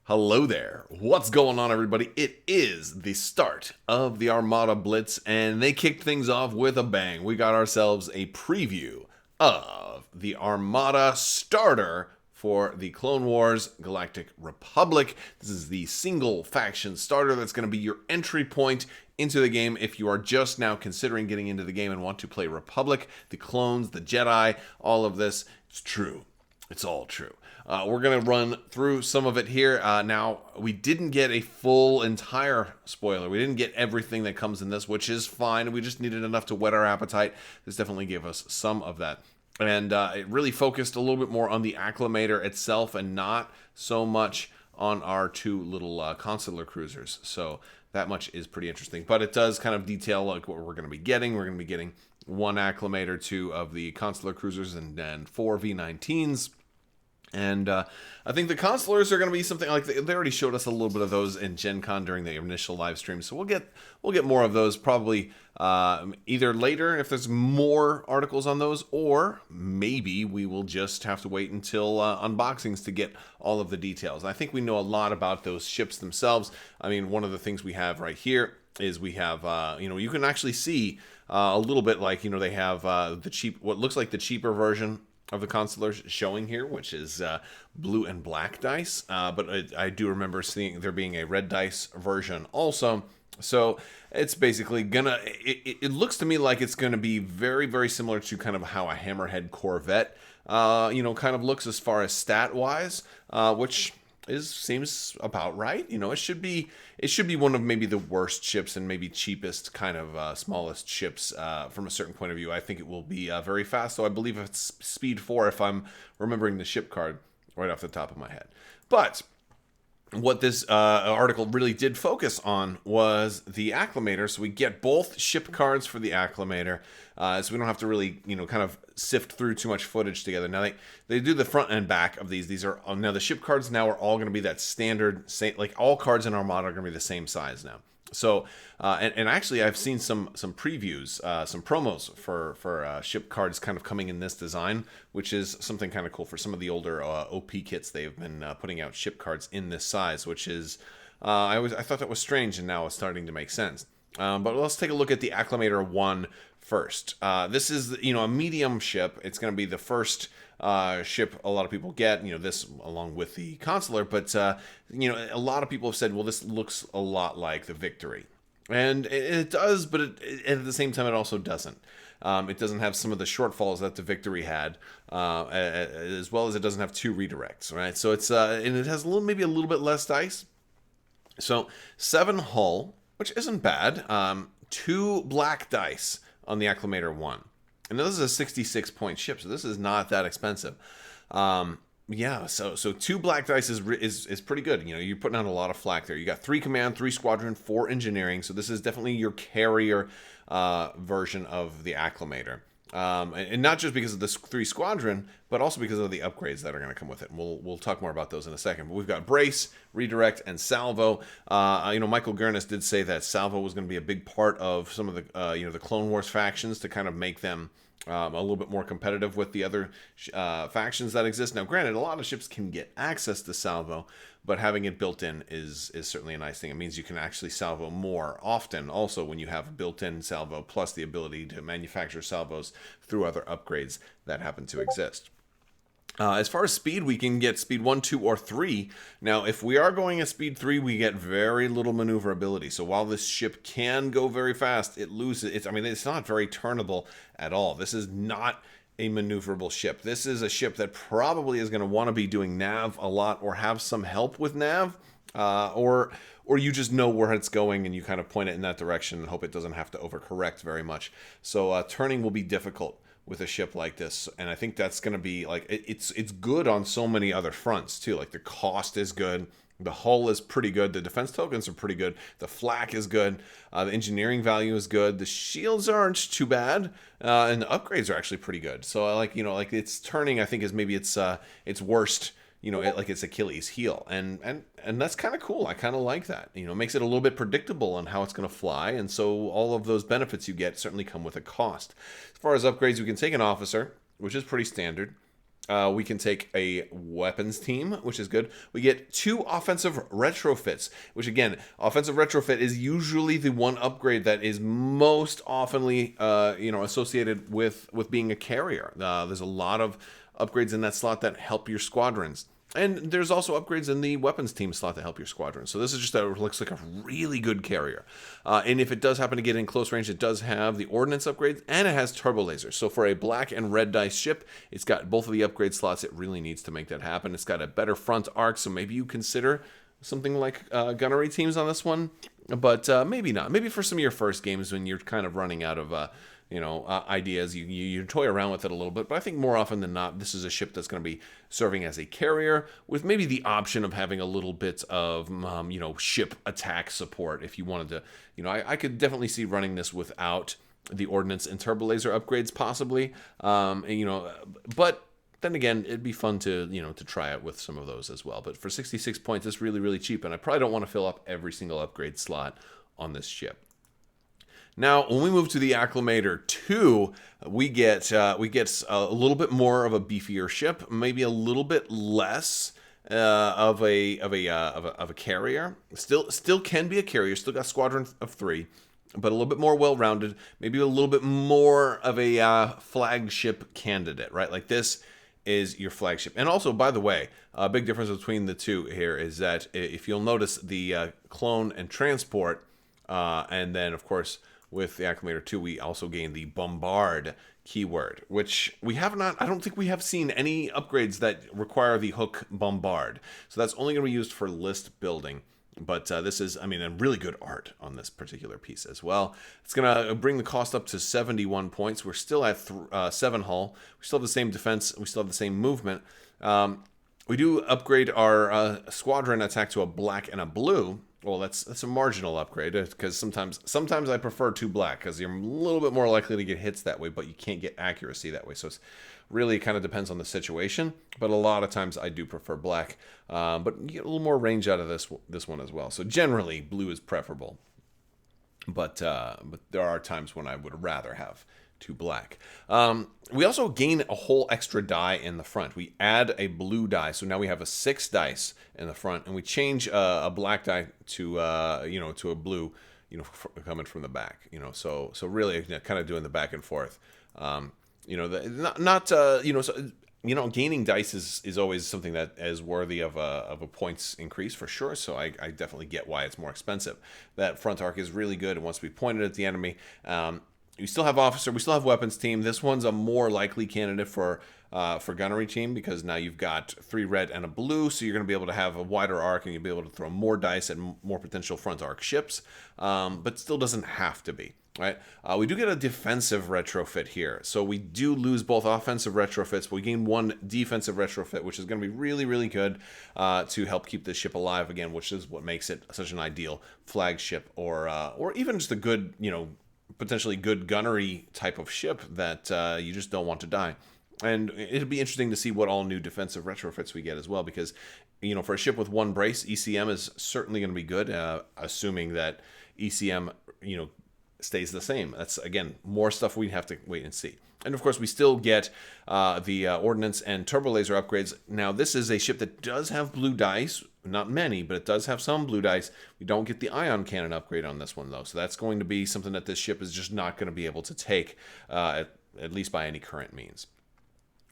Hello there. What's going on, everybody? It is the start of the Armada Blitz, and they kicked things off with a bang. We got ourselves a preview of the Armada starter for the Clone Wars Galactic Republic. This is the single faction starter that's going to be your entry point into the game if you are just now considering getting into the game and want to play Republic, the clones, the Jedi, all of this. It's true. It's all true. We're going to run through some of it here. Now, we didn't get a full entire spoiler. We didn't get everything that comes in this, which is fine. We just needed enough to whet our appetite. This definitely gave us some of that. And it really focused a little bit more on the Acclamator itself and not so much on our two little consular cruisers. So that much is pretty interesting. But it does kind of detail like what we're going to be getting. We're going to be getting one Acclamator, two of the consular cruisers, and then four V19s. And I think the consulars are going to be something like they already showed us a little bit of those in Gen Con during the initial live stream, so we'll get more of those probably either later if there's more articles on those, or maybe we will just have to wait until unboxings to get all of the details. I think we know a lot about those ships themselves. I mean, one of the things we have right here is we have you can actually see a little bit like they have what looks like the cheaper version of the consulars showing here, which is blue and black dice. But I do remember seeing there being a red dice version also. So it's basically gonna, it looks to me like it's gonna be very, very similar to kind of how a Hammerhead Corvette, kind of looks as far as stat wise, which seems about right. It should be one of maybe the worst ships and maybe cheapest kind of smallest ships from a certain point of view. I think it will be very fast. So I believe it's speed 4 if I'm remembering the ship card right off the top of my head. But what this article really did focus on was the Acclamator. So we get both ship cards for the Acclamator, so we don't have to really, kind of sift through too much footage together. Now they do the front and back of these. These are now the ship cards now are all going to be that standard, like all cards in Armada are going to be the same size now. So and actually I've seen some previews, some promos for ship cards kind of coming in this design, which is something kind of cool for some of the older OP kits. They've been putting out ship cards in this size, which is I thought that was strange, and now it's starting to make sense. But let's take a look at the Acclamator 1 first. This is a medium ship. It's going to be the first ship a lot of people get, this along with the consular, but a lot of people have said, well, this looks a lot like the Victory, and it does, but at the same time it also doesn't. It doesn't have some of the shortfalls that the Victory had, as well as it doesn't have 2 redirects, right? So it's and it has maybe a little bit less dice. So 7 hull, which isn't bad. 2 black dice on the Acclamator 1. And this is a 66 point ship, so this is not that expensive. So 2 black dice is pretty good. You're putting out a lot of flack there. You got 3 command, 3 squadron, 4 engineering. So this is definitely your carrier version of the Acclamator. And not just because of this 3 squadron, but also because of the upgrades that are going to come with it. And we'll talk more about those in a second. But we've got brace, redirect, and salvo. Michael Gurnis did say that salvo was going to be a big part of some of the the Clone Wars factions to kind of make them a little bit more competitive with the other factions that exist. Now, granted, a lot of ships can get access to salvo, but having it built in is certainly a nice thing. It means you can actually salvo more often also when you have a built-in salvo plus the ability to manufacture salvos through other upgrades that happen to exist. As far as speed, we can get speed 1, 2, or 3. Now, if we are going at speed 3, we get very little maneuverability. So while this ship can go very fast, it loses. It's not very turnable at all. This is not a maneuverable ship. This is a ship that probably is going to want to be doing nav a lot or have some help with nav, or you just know where it's going and you kind of point it in that direction and hope it doesn't have to overcorrect very much. So turning will be difficult with a ship like this, and I think that's going to be like it's good on so many other fronts too. Like the cost is good, the hull is pretty good, the defense tokens are pretty good, the flak is good, the engineering value is good, the shields aren't too bad, and the upgrades are actually pretty good. So like its turning, I think is maybe its worst. Like its Achilles heel, and that's kind of cool. I kind of like that. It makes it a little bit predictable on how it's going to fly, and so all of those benefits you get certainly come with a cost. As far as upgrades, we can take an officer, which is pretty standard. We can take a weapons team, which is good. We get 2 offensive retrofits, which again, offensive retrofit is usually the one upgrade that is most oftenly, associated with being a carrier. There's a lot of upgrades in that slot that help your squadrons. And there's also upgrades in the weapons team slot to help your squadron. So this is just looks like a really good carrier. And if it does happen to get in close range, it does have the ordnance upgrades and it has turbo lasers. So for a black and red dice ship, it's got both of the upgrade slots it really needs to make that happen. It's got a better front arc, so maybe you consider something like gunnery teams on this one. But maybe not. Maybe for some of your first games when you're kind of running out of ideas, you toy around with it a little bit, but I think more often than not, this is a ship that's going to be serving as a carrier with maybe the option of having a little bit of, ship attack support if you wanted to. I could definitely see running this without the ordnance and turbo laser upgrades possibly, but then again, it'd be fun to try it with some of those as well. But for 66 points, it's really, really cheap, and I probably don't want to fill up every single upgrade slot on this ship. Now, when we move to the Acclamator 2, we get a little bit more of a beefier ship, maybe a little bit less of a carrier. Still can be a carrier. Still got squadron of 3, but a little bit more well-rounded. Maybe a little bit more of a flagship candidate, right? Like this is your flagship. And also, by the way, a big difference between the two here is that if you'll notice the clone and transport, and then of course, with the Acclamator 2, we also gain the Bombard keyword, which we have not, I don't think we have seen any upgrades that require the hook Bombard. So that's only going to be used for list building. But this is, a really good art on this particular piece as well. It's going to bring the cost up to 71 points. We're still at 7 hull. We still have the same defense. We still have the same movement. We do upgrade our squadron attack to a black and a blue. Well, that's a marginal upgrade because sometimes I prefer 2 black because you're a little bit more likely to get hits that way, but you can't get accuracy that way. So it's really kind of depends on the situation, but a lot of times I do prefer black. But you get a little more range out of this one as well. So generally, blue is preferable. But there are times when I would rather have 2 black. We also gain a whole extra die in the front. We add a blue die, so now we have a 6 dice in the front, and we change a black die to a blue, coming from the back. So really kind of doing the back and forth. Gaining dice is always something that is worthy of a points increase for sure. So I definitely get why it's more expensive. That front arc is really good, and once we point it at the enemy. We still have officer, we still have weapons team. This one's a more likely candidate for gunnery team because now you've got 3 red and a blue, so you're going to be able to have a wider arc and you'll be able to throw more dice at more potential front arc ships, but still doesn't have to be. Right? We do get a defensive retrofit here. So we do lose both offensive retrofits, but we gain 1 defensive retrofit, which is going to be really, really good to help keep this ship alive again, which is what makes it such an ideal flagship or even just a good, potentially good gunnery type of ship that you just don't want to die. And it'll be interesting to see what all new defensive retrofits we get as well, because, for a ship with 1 brace, ECM is certainly going to be good, assuming that ECM, stays the same. That's, again, more stuff we have to wait and see. And, of course, we still get the ordnance and turbo laser upgrades. Now, this is a ship that does have blue dice. Not many, but it does have some blue dice. We don't get the ion cannon upgrade on this one, though. So that's going to be something that this ship is just not going to be able to take, at least by any current means.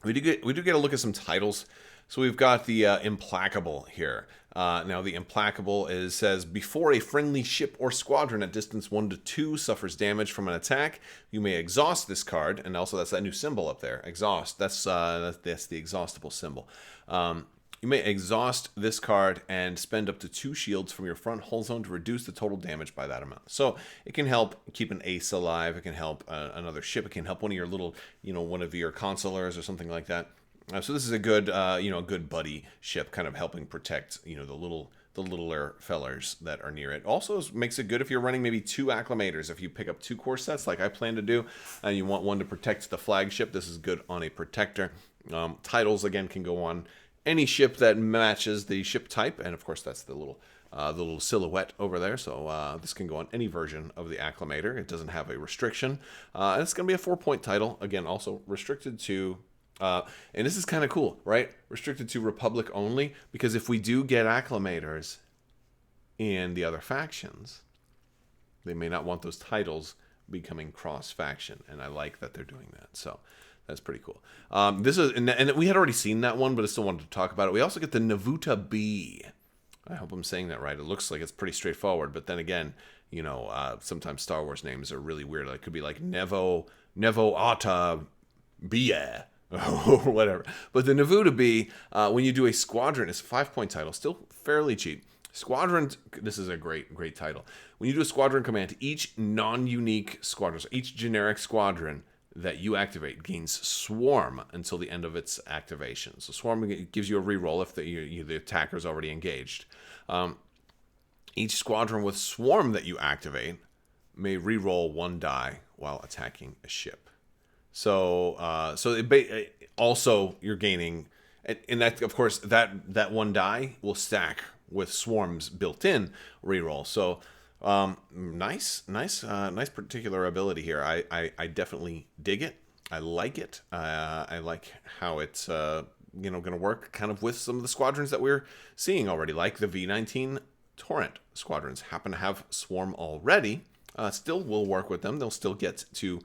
We do get a look at some titles. So we've got the Implacable here. Now the Implacable says, before a friendly ship or squadron at distance 1 to 2 suffers damage from an attack, you may exhaust this card, and also that's that new symbol up there, exhaust. That's the exhaustible symbol. You may exhaust this card and spend up to 2 shields from your front hull zone to reduce the total damage by that amount. So it can help keep an ace alive. It can help another ship. It can help one of your little, one of your consulars or something like that. So this is a good, good buddy ship, kind of helping protect, the littler fellers that are near it. Also makes it good if you're running maybe 2 acclamators. If you pick up 2 core sets like I plan to do, and you want one to protect the flagship, this is good on a protector. Titles, again, can go on any ship that matches the ship type, and of course that's the little silhouette over there. So this can go on any version of the Acclamator. It doesn't have a restriction. And it's going to be a 4-point title. Again, also restricted to And this is kind of cool, right? Restricted to Republic only, because if we do get acclimators in the other factions, they may not want those titles becoming cross-faction, and I like that they're doing that. So that's pretty cool. This is, and we had already seen that one, but I still wanted to talk about it. We also get the Novuta B. I hope I'm saying that right. It looks like it's pretty straightforward, but then again, you know, sometimes Star Wars names are really weird. Like, it could be like Nevo-Ata Bia or whatever. But the Novuta B, when you do a squadron, it's a 5-point title, still fairly cheap. Squadron, this is a great title. When you do a squadron command, each non-unique squadron, so each generic squadron that you activate gains Swarm until the end of its activation. So Swarm gives you a reroll if the attacker is already engaged. Each squadron with Swarm that you activate may reroll 1 die while attacking a ship. So also you're gaining, and that, of course, that 1 die will stack with Swarm's built-in reroll. So nice particular ability here. I definitely dig it. I like it. I like how it's going to work kind of with some of the squadrons that we're seeing already, like the V19 Torrent squadrons happen to have Swarm already. Still will work with them. They'll still get to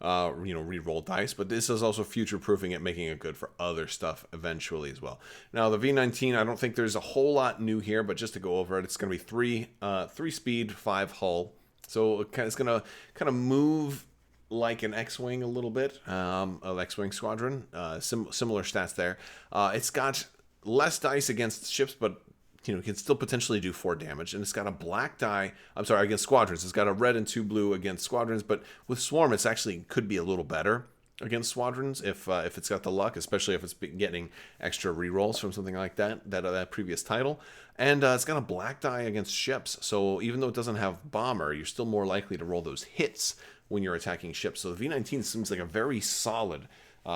re-roll dice, but this is also future-proofing it, making it good for other stuff eventually as well. Now, the V19, I don't think there's a whole lot new here, but just to go over it, it's going to be 3 speed, 5 hull. So it's going to kind of move like an X-Wing a little bit, of X-Wing squadron. Similar stats there. It's got less dice against ships, but it can still potentially do 4 damage, and it's got a black die. I'm sorry, against squadrons. It's got a red and 2 blue against squadrons, but with Swarm, it's actually could be a little better against squadrons if it's got the luck, especially if it's getting extra rerolls from something like that previous title. And it's got a black die against ships, so even though it doesn't have bomber, you're still more likely to roll those hits when you're attacking ships. So the V19 seems like a very solid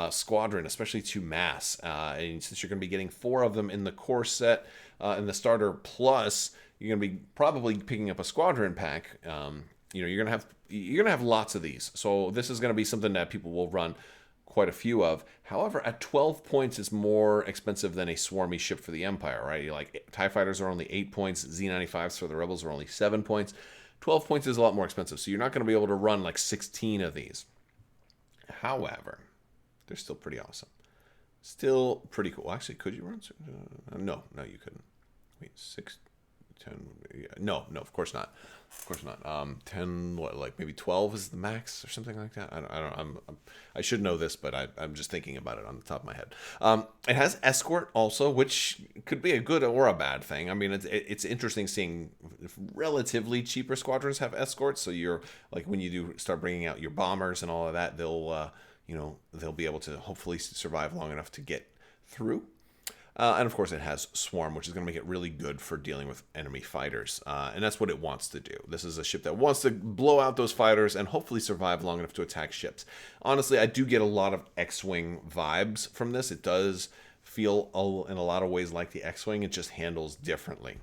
squadron, especially to mass. And since you're going to be getting 4 of them in the core set, in the starter, plus you're going to be probably picking up a squadron pack. You're going to have lots of these. So this is going to be something that people will run quite a few of. However, at 12 points is more expensive than a swarmy ship for the Empire, right? You're like, TIE fighters are only 8 points, Z95s for the Rebels are only 7 points. 12 points is a lot more expensive, so you're not going to be able to run like 16 of these. However, they're still pretty awesome. Still pretty cool. Actually, could you run? No, you couldn't. Wait, 6, 10. Yeah, no, of course not. Of course not. 10, what, like maybe 12 is the max or something like that. I should know this, but I'm just thinking about it on the top of my head. It has escort also, which could be a good or a bad thing. I mean, it's interesting seeing relatively cheaper squadrons have escorts. So you're like, when you do start bringing out your bombers and all of that, they'll be able to hopefully survive long enough to get through. And of course, it has Swarm, which is going to make it really good for dealing with enemy fighters. And that's what it wants to do. This is a ship that wants to blow out those fighters and hopefully survive long enough to attack ships. Honestly, I do get a lot of X-Wing vibes from this. It does feel in a lot of ways like the X-Wing. It just handles differently.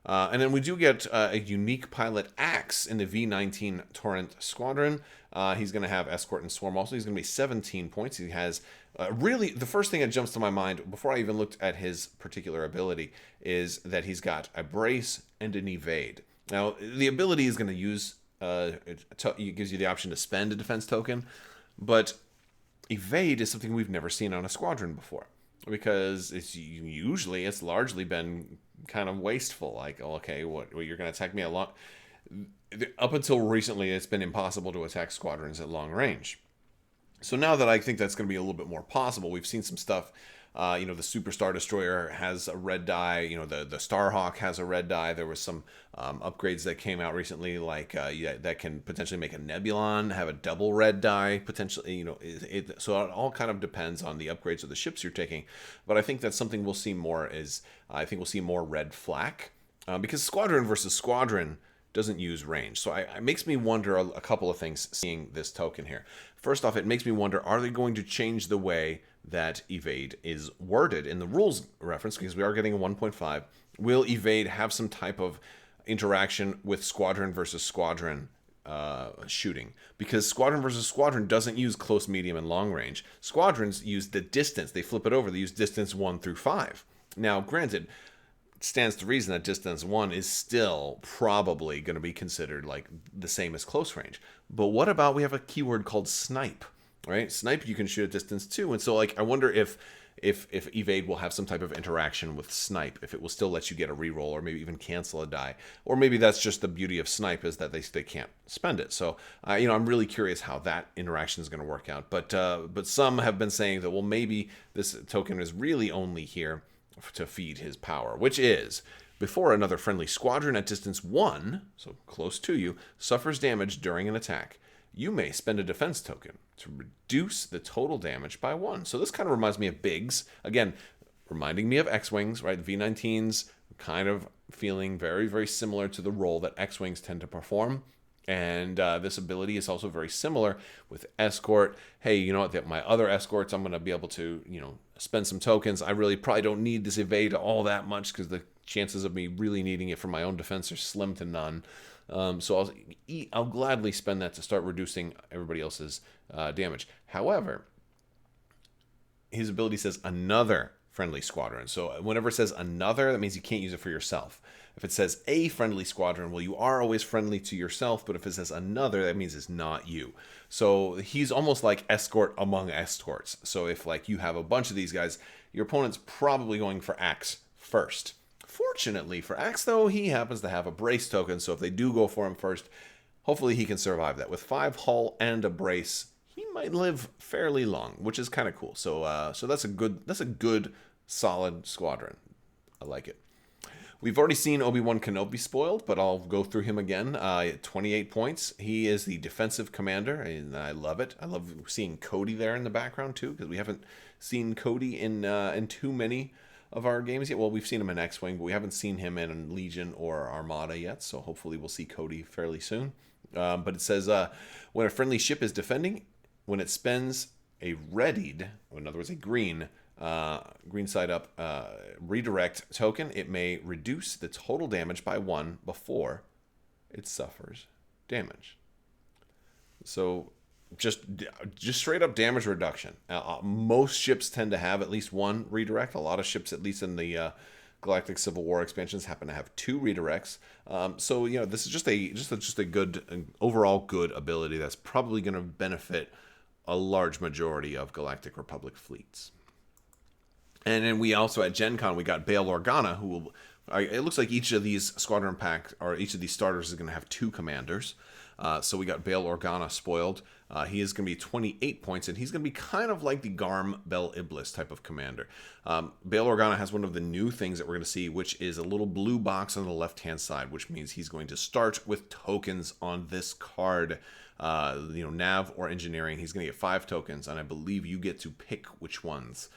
And then we do get a unique pilot Axe in the V19 Torrent Squadron. He's going to have Escort and Swarm also. He's going to be 17 points. He has really, the first thing that jumps to my mind before I even looked at his particular ability is that he's got a Brace and an Evade. Now, the ability is going to use, it gives you the option to spend a defense token, but Evade is something we've never seen on a squadron before, because it's largely been kind of wasteful. Like, okay, you're going to attack me a lot. Up until recently, it's been impossible to attack squadrons at long range. So now that I think that's going to be a little bit more possible, we've seen some stuff. The Super Star Destroyer has a red die. The Starhawk has a red die. There was some upgrades that came out recently, like that can potentially make a Nebulon have a double red die potentially. So it all kind of depends on the upgrades of the ships you're taking. But I think that's something we'll see more. I think we'll see more red flak because squadron versus squadron doesn't use range. So it makes me wonder a couple of things seeing this token here. First off, it makes me wonder, are they going to change the way that Evade is worded in the rules reference? Because we are getting a 1.5. Will Evade have some type of interaction with squadron versus squadron shooting, because squadron versus squadron doesn't use close, medium, and long range. Squadrons use the distance. They flip it over. They use distance 1 through 5. Now, granted, it stands to reason that distance 1 is still probably going to be considered like the same as close range. But what about, we have a keyword called snipe, right? Snipe, you can shoot at distance 2. And so, like, I wonder if evade will have some type of interaction with snipe, if it will still let you get a reroll or maybe even cancel a die, or maybe that's just the beauty of snipe, is that they can't spend it. So I'm really curious how that interaction is going to work out. But some have been saying that, well, maybe this token is really only here to feed his power, which is before another friendly squadron at distance 1, so close to you, suffers damage during an attack, you may spend a defense token to reduce the total damage by 1. So this kind of reminds me of Biggs. Again, reminding me of X-Wings, right? V19s kind of feeling very, very similar to the role that X-Wings tend to perform. And this ability is also very similar with Escort. Hey, you know what? My other Escorts, I'm going to be able to, spend some tokens. I really probably don't need this evade all that much, because the chances of me really needing it for my own defense are slim to none. So I'll gladly spend that to start reducing everybody else's damage. However, his ability says another friendly squadron. So whenever it says another, that means you can't use it for yourself. If it says a friendly squadron, well, you are always friendly to yourself, but if it says another, that means it's not you. So he's almost like escort among escorts. So if, like, you have a bunch of these guys, your opponent's probably going for Axe first. Fortunately for Axe, though, he happens to have a brace token, so if they do go for him first, hopefully he can survive that. With 5 hull and a brace, he might live fairly long, which is kind of cool. So that's a good solid squadron. I like it. We've already seen ObiWan Kenobi spoiled, but I'll go through him again. 28 points. He is the defensive commander, and I love it. I love seeing Cody there in the background too, because we haven't seen Cody in too many of our games yet. Well, we've seen him in X-Wing, but we haven't seen him in Legion or Armada yet, so hopefully we'll see Cody fairly soon. But it says, when a friendly ship is defending, when it spends a readied, or in other words, a green side up redirect token, it may reduce the total damage by 1 before it suffers damage. So just straight up damage reduction. Most ships tend to have at least 1 redirect. A lot of ships, at least in the Galactic Civil War expansions, happen to have 2 redirects. So this is just a good overall good ability that's probably going to benefit a large majority of Galactic Republic fleets. And then we also at Gen Con we got Bail Organa, who will. It looks like each of these squadron pack or each of these starters is going to have 2 commanders. So we got Bail Organa spoiled. He is going to be 28 points, and he's going to be kind of like the Garm Bel Iblis type of commander. Bail Organa has one of the new things that we're going to see, which is a little blue box on the left-hand side, which means he's going to start with tokens on this card. Nav or engineering. He's going to get 5 tokens, and I believe you get to pick which ones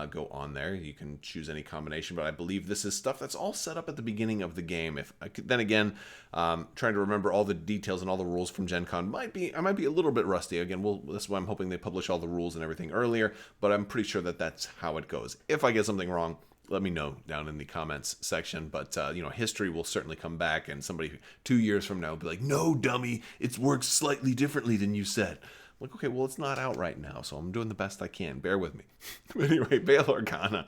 go on there. You can choose any combination, but I believe this is stuff that's all set up at the beginning of the game. If I could, then again, trying to remember all the details and all the rules from Gen Con I might be a little bit rusty. Again, that's why I'm hoping they publish all the rules and everything earlier, but I'm pretty sure that that's how it goes. If I get something wrong, let me know down in the comments section. But history will certainly come back, and somebody 2 years from now will be like, "No, dummy, it works slightly differently than you said." I'm like, okay, well, it's not out right now, so I'm doing the best I can. Bear with me. But anyway, Bail Organa.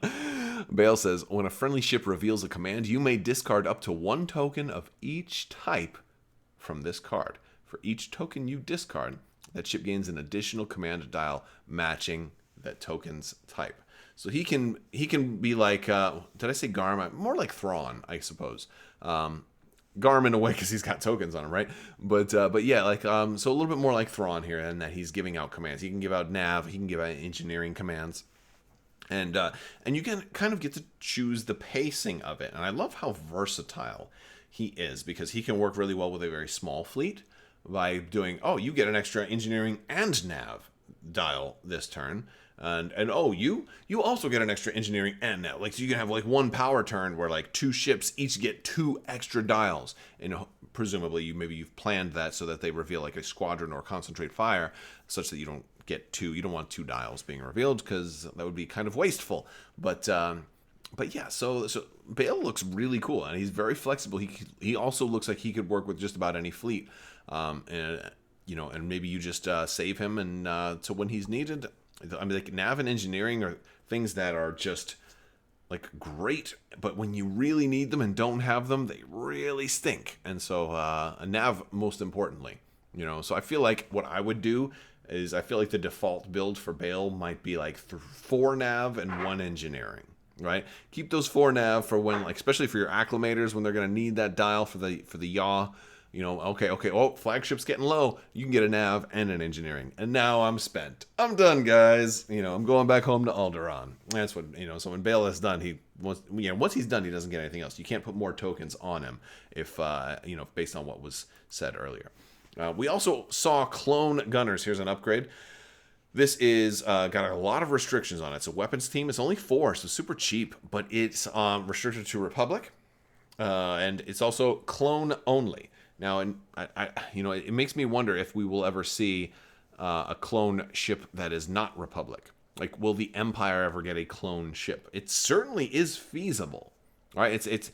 Bail says, when a friendly ship reveals a command, you may discard up to 1 token of each type from this card. For each token you discard, that ship gains an additional command dial matching that token's type. So he can be like, did I say Garm? More like Thrawn, I suppose. Garm in a way because he's got tokens on him, right? But yeah, like so a little bit more like Thrawn here, in that he's giving out commands. He can give out nav, he can give out engineering commands, and you can kind of get to choose the pacing of it. And I love how versatile he is, because he can work really well with a very small fleet by doing, you get an extra engineering and nav dial this turn. And you also get an extra engineering and nav. Like, so you can have like 1 power turn where like 2 ships each get 2 extra dials. And presumably you've planned that so that they reveal like a squadron or concentrate fire, such that you don't get 2. You don't want 2 dials being revealed, because that would be kind of wasteful. But But yeah, so Bale looks really cool, and he's very flexible. He also looks like he could work with just about any fleet, and and maybe you just save him, and so when he's needed, I mean, like nav and engineering are things that are just like great, but when you really need them and don't have them, they really stink. And so a nav, most importantly, So I feel like what I would do is I feel like the default build for Bale might be like 4 nav and 1 engineering. Right, keep those 4 nav for when, like, especially for your acclimators when they're gonna need that dial for the yaw. Okay. Oh, flagship's getting low. You can get a nav and an engineering, and now I'm spent. I'm done, guys. I'm going back home to Alderaan. That's what So when Bale is done, once he's done, he doesn't get anything else. You can't put more tokens on him if based on what was said earlier. We also saw clone gunners. Here's an upgrade. This is got a lot of restrictions on it. It's a weapons team. It's only 4, so super cheap, but it's restricted to Republic, and it's also clone only. Now, and it makes me wonder if we will ever see a clone ship that is not Republic. Like, will the Empire ever get a clone ship? It certainly is feasible, right? It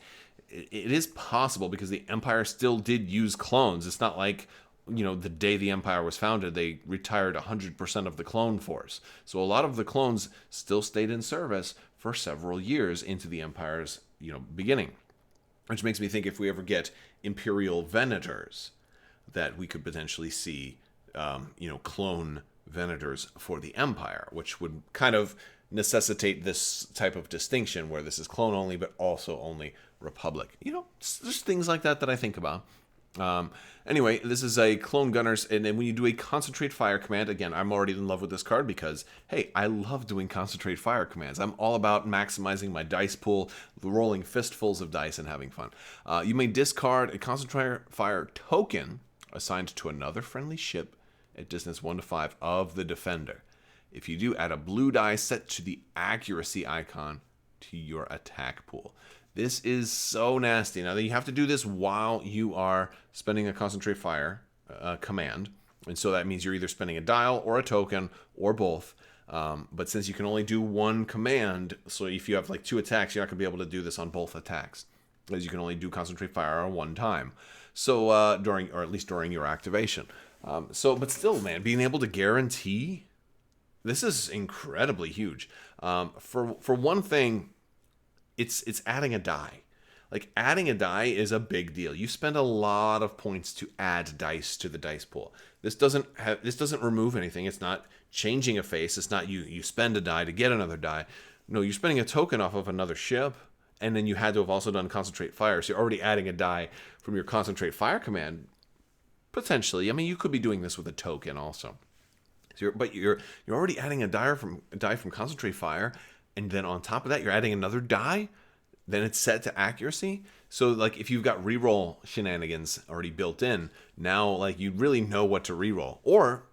is possible because the Empire still did use clones. It's not like the day the Empire was founded, they retired 100% of the clone force. So a lot of the clones still stayed in service for several years into the Empire's, beginning. Which makes me think if we ever get Imperial Venators, that we could potentially see, clone Venators for the Empire, which would kind of necessitate this type of distinction where this is clone only, but also only Republic. There's things like that I think about. Anyway, this is a clone gunners, and then when you do a concentrate fire command, again, I'm already in love with this card because, hey, I love doing concentrate fire commands. I'm all about maximizing my dice pool, rolling fistfuls of dice, and having fun. You may discard a concentrate fire token assigned to another friendly ship at distance 1 to 5 of the defender. If you do, add a blue die set to the accuracy icon to your attack pool. This is so nasty. Now, you have to do this while you are spending a concentrate fire command. And so that means you're either spending a dial or a token or both. But since you can only do 1 command, so if you have like 2 attacks, you're not going to be able to do this on both attacks, because you can only do concentrate fire on 1 time. So at least during your activation. But still, man, being able to guarantee, this is incredibly huge. For one thing, it's adding a die. Like, adding a die is a big deal. You spend a lot of points to add dice to the dice pool. This doesn't remove anything. It's not changing a face. It's not you spend a die to get another die. No, you're spending a token off of another ship, and then you had to have also done concentrate fire. So you're already adding a die from your concentrate fire command. Potentially, I mean, you could be doing this with a token also. But you're already adding a die from concentrate fire. And then on top of that, you're adding another die. Then it's set to accuracy. So, like, if you've got reroll shenanigans already built in, now, like, you really know what to reroll. Or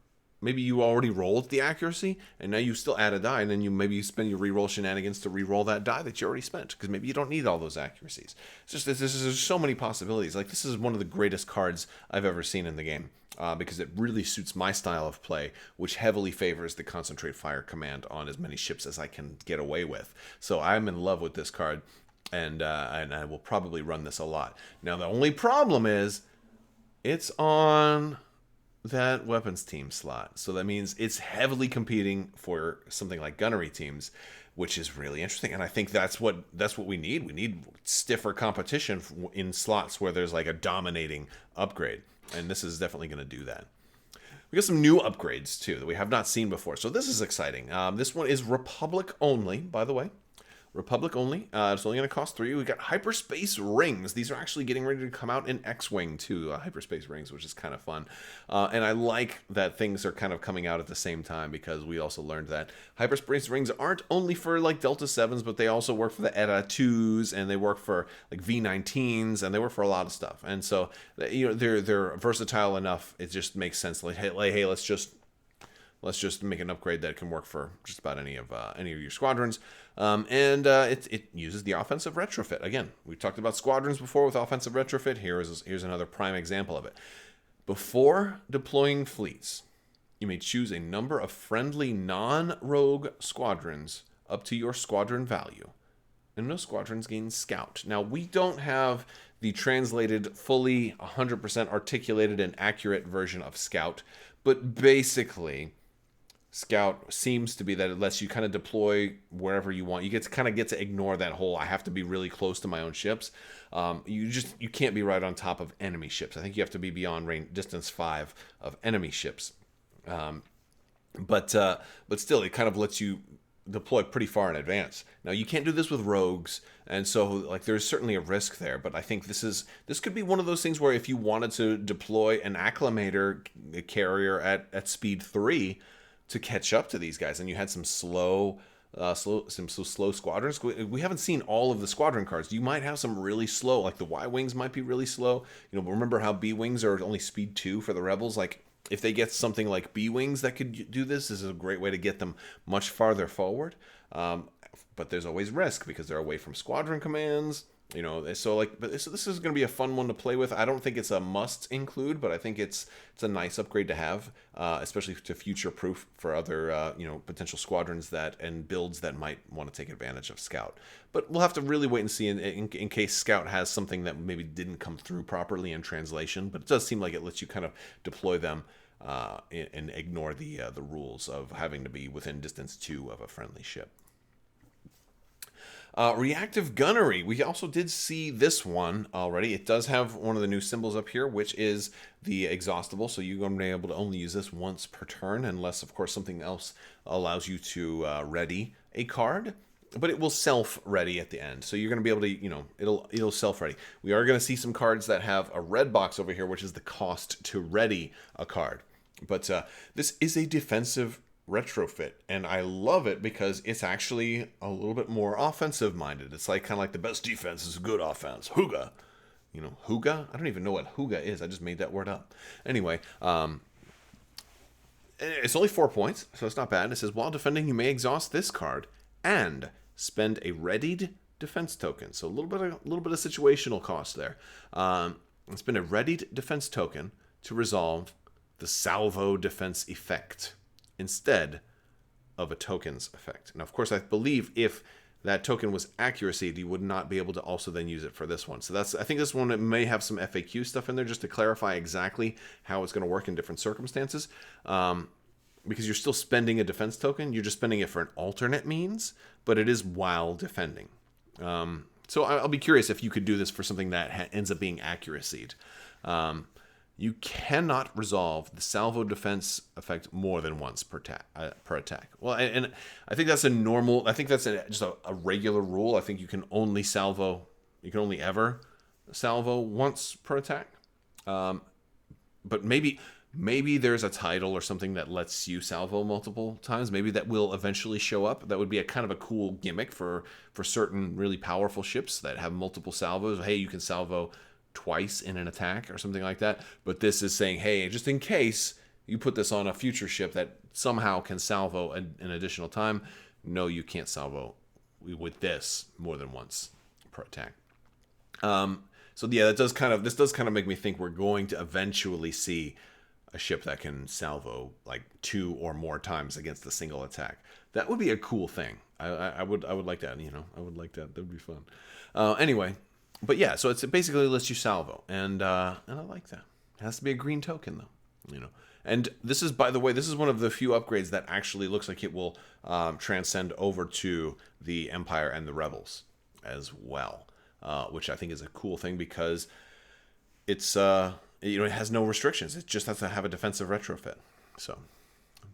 maybe you already rolled the accuracy, and now you still add a die, and then you spend your reroll shenanigans to reroll that die that you already spent, because maybe you don't need all those accuracies. There's so many possibilities. Like, this is one of the greatest cards I've ever seen in the game. Because it really suits my style of play, which heavily favors the concentrate fire command on as many ships as I can get away with. So I'm in love with this card, and I will probably run this a lot. Now, the only problem is it's on that weapons team slot. So that means it's heavily competing for something like gunnery teams, which is really interesting. And I think that's what we need. We need stiffer competition in slots where there's like a dominating upgrade. And this is definitely going to do that. We got some new upgrades, too, that we have not seen before. So this is exciting. This one is Republic only, by the way. Republic only. It's only going to cost 3. We got Hyperspace Rings. These are actually getting ready to come out in X-Wing, too. Hyperspace Rings, which is kind of fun. And I like that things are kind of coming out at the same time, because we also learned that Hyperspace Rings aren't only for, like, Delta 7s, but they also work for the ETA 2s, and they work for, like, V19s, and they work for a lot of stuff. And so, they're versatile enough. It just makes sense. Like, hey, let's just make an upgrade that can work for just about any of your squadrons. It uses the offensive retrofit. Again, we talked about squadrons before with offensive retrofit. Here's another prime example of it. Before deploying fleets, you may choose a number of friendly non-rogue squadrons up to your squadron value. and no squadrons gain Scout. Now, we don't have the translated, fully 100% articulated and accurate version of Scout, but basically, Scout seems to be that it lets you kind of deploy wherever you want. You get to ignore that whole I have to be really close to my own ships. You can't be right on top of enemy ships. I think you have to be beyond range distance 5 of enemy ships. But still, it kind of lets you deploy pretty far in advance. Now, you can't do this with rogues, and so like there's certainly a risk there. But I think this could be one of those things where if you wanted to deploy an acclimator carrier at speed 3 to catch up to these guys, and you had some slow squadrons. We haven't seen all of the squadron cards. You might have some really slow, like the Y wings might be really slow. Remember how B wings are only speed 2 for the rebels? Like, if they get something like B-Wings that could do this is a great way to get them much farther forward. But there's always risk because they're away from squadron commands. But this is going to be a fun one to play with. I don't think it's a must include, but I think it's a nice upgrade to have, especially to future proof for other potential squadrons and builds that might want to take advantage of Scout. But we'll have to really wait and see in case Scout has something that maybe didn't come through properly in translation. But it does seem like it lets you kind of deploy them and ignore the rules of having to be within distance 2 of a friendly ship. Reactive Gunnery. We also did see this one already. It does have one of the new symbols up here, which is the exhaustible. So you're going to be able to only use this once per turn, unless, of course, something else allows you to ready a card. But it will self-ready at the end. So you're going to be able to, it'll self-ready. We are going to see some cards that have a red box over here, which is the cost to ready a card. But this is a defensive retrofit, and I love it because it's actually a little bit more offensive minded. It's like kind of like the best defense is good offense. Hooga. Hooga? I don't even know what Hooga is. I just made that word up. Anyway, it's only 4 points, so it's not bad. It says, while defending, you may exhaust this card and spend a readied defense token. So a little bit of situational cost there. Spend a readied defense token to resolve the salvo defense effect instead of a token's effect. Now, of course, I believe if that token was accuracy, you would not be able to also then use it for this one. So I think this one may have some FAQ stuff in there just to clarify exactly how it's going to work in different circumstances. Because you're still spending a defense token, you're just spending it for an alternate means, but it is while defending. So I'll be curious if you could do this for something that ends up being accuracied. You cannot resolve the salvo defense effect more than once per attack. Well, and I think that's just a regular rule. I think you can only ever salvo once per attack. But maybe there's a title or something that lets you salvo multiple times. Maybe that will eventually show up. That would be a kind of a cool gimmick for certain really powerful ships that have multiple salvos. Hey, you can salvo twice in an attack or something like that. But this is saying, hey, just in case you put this on a future ship that somehow can salvo an additional time, no, you can't salvo with this more than once per attack. So yeah, this does kind of make me think we're going to eventually see a ship that can salvo like 2 or more times against a single attack. That would be a cool thing. I would like that. I would like that. That would be fun. Anyway. But yeah, so it basically lets you salvo, and I like that. It has to be a green token, though, And this is, by the way, one of the few upgrades that actually looks like it will transcend over to the Empire and the Rebels as well, which I think is a cool thing because it's it has no restrictions. It just has to have a defensive retrofit. So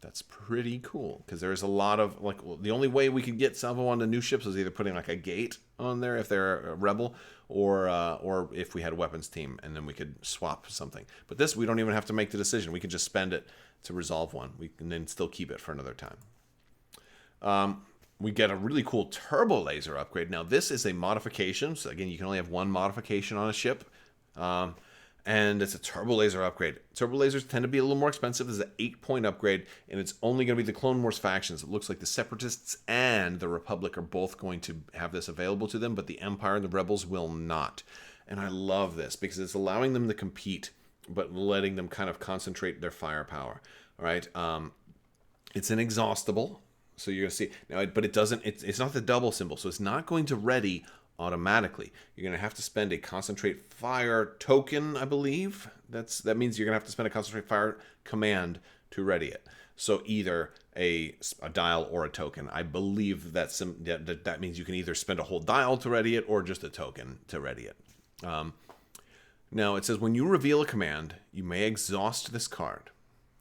that's pretty cool because there's a lot of the only way we could get salvo onto new ships was either putting like a gate on there if they're a rebel, or if we had a weapons team and then we could swap something. But this, we don't even have to make the decision. We can just spend it to resolve one. We can then still keep it for another time. We get a really cool turbo laser upgrade. Now this is a modification. So again, you can only have one modification on a ship. And it's a turbo laser upgrade. Turbo lasers tend to be a little more expensive. This is an 8-point upgrade, and it's only going to be the Clone Wars factions. It looks like the Separatists and the Republic are both going to have this available to them, but the Empire and the Rebels will not. And I love this because it's allowing them to compete, but letting them kind of concentrate their firepower. All right. It's inexhaustible, So you're going to see now, but it doesn't. It's not the double symbol, so it's not going to ready automatically. You're going to have to spend a concentrate fire token, I believe. That means you're going to have to spend a concentrate fire command to ready it. So either a dial or a token. I believe that means you can either spend a whole dial to ready it or just a token to ready it. Now it says when you reveal a command, you may exhaust this card.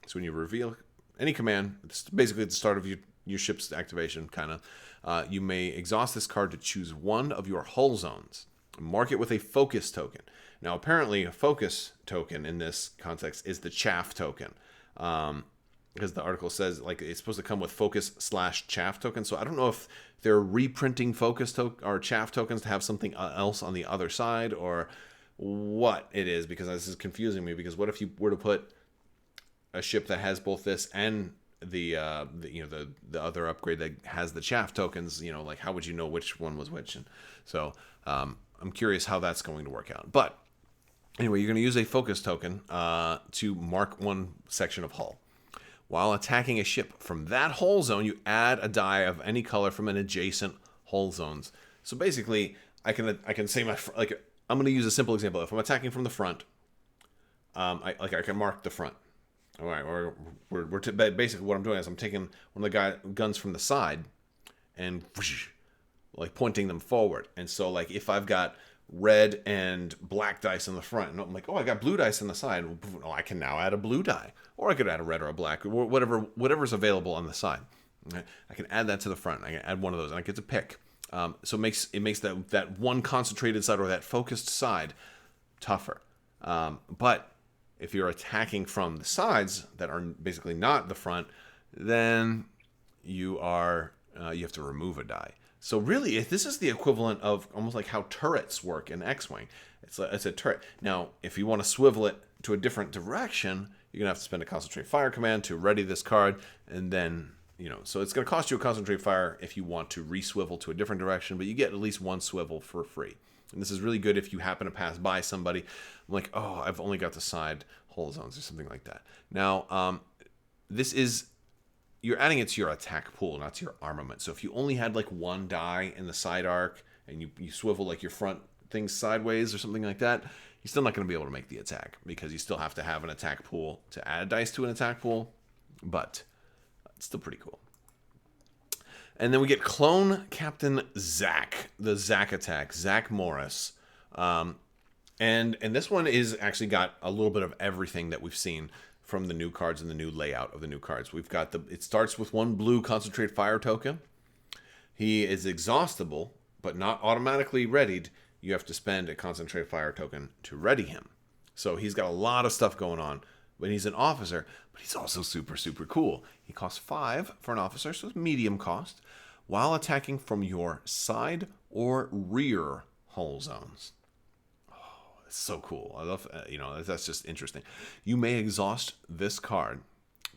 So when you reveal any command, it's basically at the start of your ship's activation, kind of, you may exhaust this card to choose one of your hull zones. Mark it with a focus token. Now apparently a focus token in this context is the chaff token. Because the article says like it's supposed to come with focus/chaff token. So I don't know if they're reprinting focus token or chaff tokens to have something else on the other side, or what it is, because this is confusing me. Because what if you were to put a ship that has both this and the other upgrade that has the chaff tokens? Like how would you know which one was which? And so I'm curious how that's going to work out. But anyway, you're going to use a focus token to mark one section of hull. While attacking a ship from that hull zone, you add a die of any color from an adjacent hull zones. So basically, I can say I'm going to use a simple example. If I'm attacking from the front, I can mark the front. All right, or basically what I'm doing is I'm taking one of the guns from the side and like pointing them forward. And so like if I've got red and black dice in the front, and I'm like, oh, I got blue dice on the side. Oh, I can now add a blue die, or I could add a red or a black, or whatever's available on the side. Okay? I can add that to the front. I can add one of those, and I get to pick. So it makes that one concentrated side or that focused side tougher. But if you're attacking from the sides that are basically not the front, then you have to remove a die. So really, this is the equivalent of almost like how turrets work in X-Wing. It's a turret. Now, if you want to swivel it to a different direction, you're going to have to spend a concentrate fire command to ready this card, and then, so it's going to cost you a concentrate fire if you want to re-swivel to a different direction, but you get at least one swivel for free. And this is really good if you happen to pass by somebody. I'm like, oh, I've only got the side hull zones or something like that. Now, you're adding it to your attack pool, not to your armament. So if you only had like one die in the side arc and you swivel like your front things sideways or something like that, you're still not going to be able to make the attack because you still have to have an attack pool to add dice to an attack pool. But it's still pretty cool. And then we get Clone Captain Zac, the Zac attack, Zac Morris. And this one is actually got a little bit of everything that we've seen from the new cards and the new layout of the new cards. We've got it starts with one blue concentrate fire token. He is exhaustible, but not automatically readied. You have to spend a concentrate fire token to ready him. So he's got a lot of stuff going on. But he's an officer, but he's also super, super cool. He costs 5 for an officer, so it's medium cost, while attacking from your side or rear hull zones. It's so cool. I love, that's just interesting. You may exhaust this card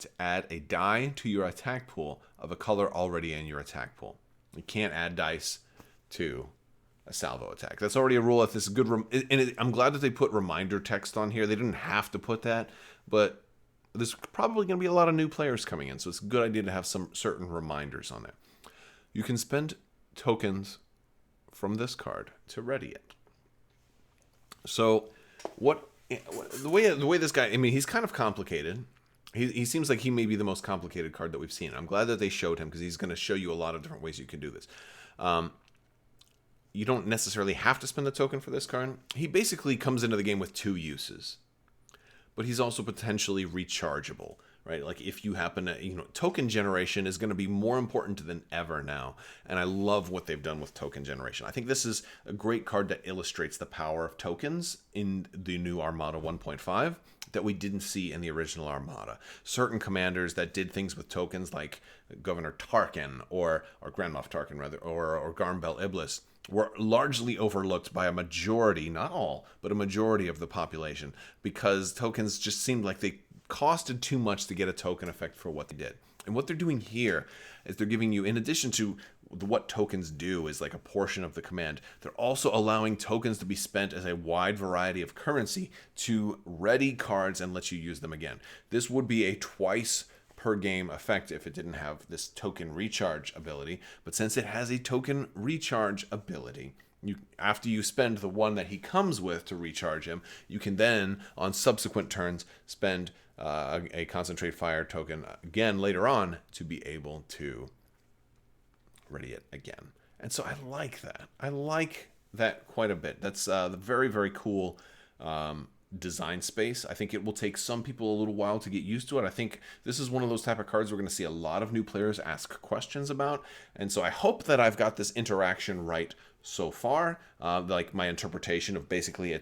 to add a die to your attack pool of a color already in your attack pool. You can't add dice to a salvo attack. That's already a rule. If this is good, I'm glad that they put reminder text on here. They didn't have to put that, but there's probably going to be a lot of new players coming in, so it's a good idea to have some certain reminders on there. You can spend tokens from this card to ready it. So, the way this guy, he's kind of complicated. He seems like he may be the most complicated card that we've seen. I'm glad that they showed him because he's going to show you a lot of different ways you can do this. You don't necessarily have to spend the token for this card. He basically comes into the game with 2 uses, but he's also potentially rechargeable. Right, like if you happen to, token generation is going to be more important than ever now. And I love what they've done with token generation. I think this is a great card that illustrates the power of tokens in the new Armada 1.5 that we didn't see in the original Armada. Certain commanders that did things with tokens like Governor Tarkin or Grand Moff Tarkin rather, or Garmbel Iblis were largely overlooked by a majority, not all, but a majority of the population because tokens just seemed like they costed too much to get a token effect for what they did. And what they're doing here is they're giving you, in addition to what tokens do is like a portion of the command, they're also allowing tokens to be spent as a wide variety of currency to ready cards and let you use them again. This would be a twice per game effect if it didn't have this token recharge ability. But since it has a token recharge ability, after you spend the one that he comes with to recharge him, you can then, on subsequent turns, spend a concentrate fire token again later on to be able to ready it again. And so I like that. I like that quite a bit. That's the very, very cool design space. I think it will take some people a little while to get used to it. I think this is one of those type of cards we're going to see a lot of new players ask questions about. And so I hope that I've got this interaction right so far. Like my interpretation of basically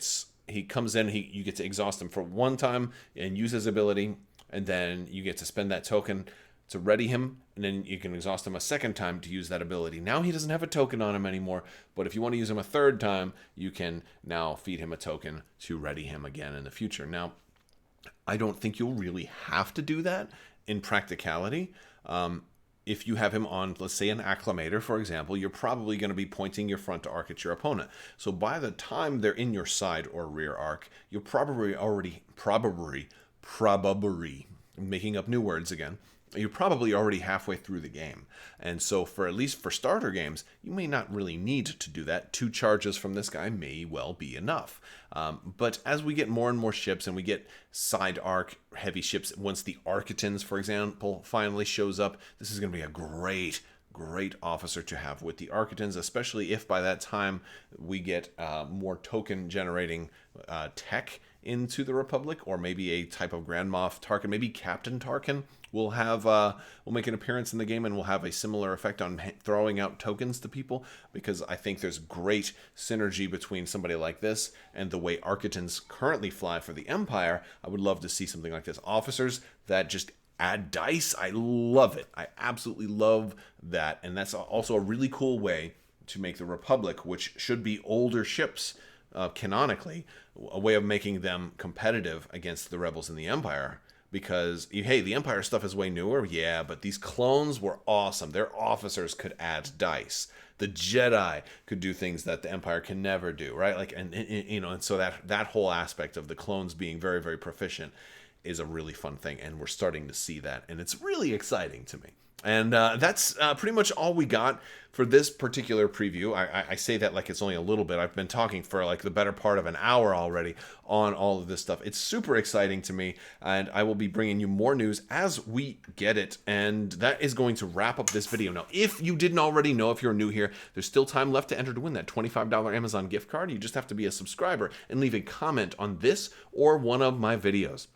he comes in, you get to exhaust him for one time and use his ability, and then you get to spend that token to ready him, and then you can exhaust him a second time to use that ability. Now he doesn't have a token on him anymore, but if you want to use him a third time, you can now feed him a token to ready him again in the future. Now, I don't think you'll really have to do that in practicality. If you have him on, let's say, an Acclamator, for example, you're probably going to be pointing your front arc at your opponent. So by the time they're in your side or rear arc, you're probably making up new words again, you're probably already halfway through the game. And so for at least for starter games, you may not really need to do that. 2 charges from this guy may well be enough. But as we get more and more ships and we get side arc heavy ships, once the Architans, for example, finally shows up, this is going to be a great officer to have with the Architans, especially if by that time we get more token generating tech into the Republic, or maybe a type of Grand Moff Tarkin, maybe Captain Tarkin will make an appearance in the game and will have a similar effect on throwing out tokens to people, because I think there's great synergy between somebody like this and the way Architans currently fly for the Empire. I would love to see something like this. Officers that just add dice, I love it. I absolutely love that, and that's also a really cool way to make the Republic, which should be older ships canonically, a way of making them competitive against the Rebels and the Empire. Because, hey, the Empire stuff is way newer, yeah, but these clones were awesome. Their officers could add dice. The Jedi could do things that the Empire can never do, right? Like, and so that whole aspect of the clones being very, very proficient is a really fun thing, and we're starting to see that, and it's really exciting to me. And that's pretty much all we got for this particular preview. I say that like it's only a little bit. I've been talking for like the better part of an hour already on all of this stuff. It's super exciting to me, and I will be bringing you more news as we get it. And that is going to wrap up this video. Now, if you didn't already know, if you're new here, there's still time left to enter to win that $25 Amazon gift card. You just have to be a subscriber and leave a comment on this or one of my videos.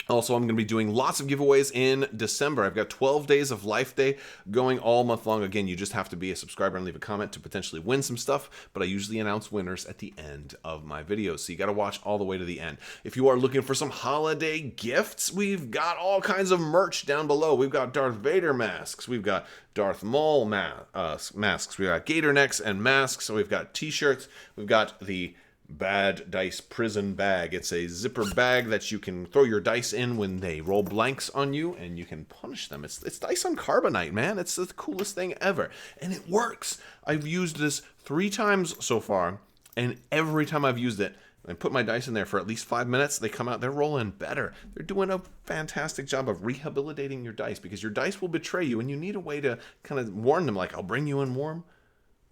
Also, I'm going to be doing lots of giveaways in December. I've got 12 days of Life Day going all month long. Again, you just have to be a subscriber and leave a comment to potentially win some stuff, but I usually announce winners at the end of my videos, so you got to watch all the way to the end. If you are looking for some holiday gifts, we've got all kinds of merch down below. We've got Darth Vader masks. We've got Darth Maul masks. We've got Gator necks and masks. So we've got t-shirts. We've got the Bad Dice Prison Bag. It's a zipper bag that you can throw your dice in when they roll blanks on you, and you can punish them. It's dice on carbonite, man. It's the coolest thing ever, and it works. I've used this 3 times so far, and every time I've used it, I put my dice in there for at least 5 minutes, they come out, they're rolling better. They're doing a fantastic job of rehabilitating your dice, because your dice will betray you, and you need a way to kind of warn them, like, I'll bring you in warm,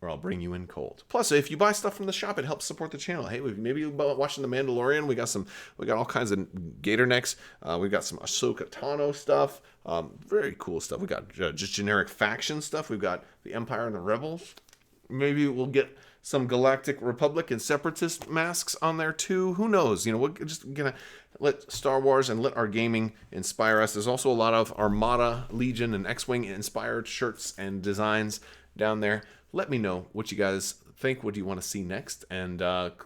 or I'll bring you in cold. Plus, if you buy stuff from the shop, it helps support the channel. Hey, maybe you're watching The Mandalorian. We got all kinds of gator necks. We got some Ahsoka Tano stuff. Very cool stuff. We got just generic faction stuff. We've got the Empire and the Rebels. Maybe we'll get some Galactic Republic and Separatist masks on there too. Who knows? You know, we're just gonna let Star Wars and let our gaming inspire us. There's also a lot of Armada, Legion, and X-Wing inspired shirts and designs down there. Let me know what you guys think. What do you want to see next? And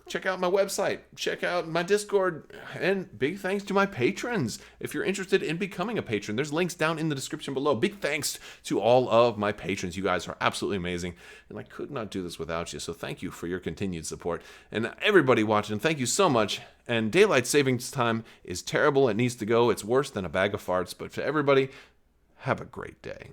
check out my website. Check out my Discord. And big thanks to my patrons. If you're interested in becoming a patron, there's links down in the description below. Big thanks to all of my patrons. You guys are absolutely amazing. And I could not do this without you. So thank you for your continued support. And everybody watching, thank you so much. And daylight savings time is terrible. It needs to go. It's worse than a bag of farts. But for everybody, have a great day.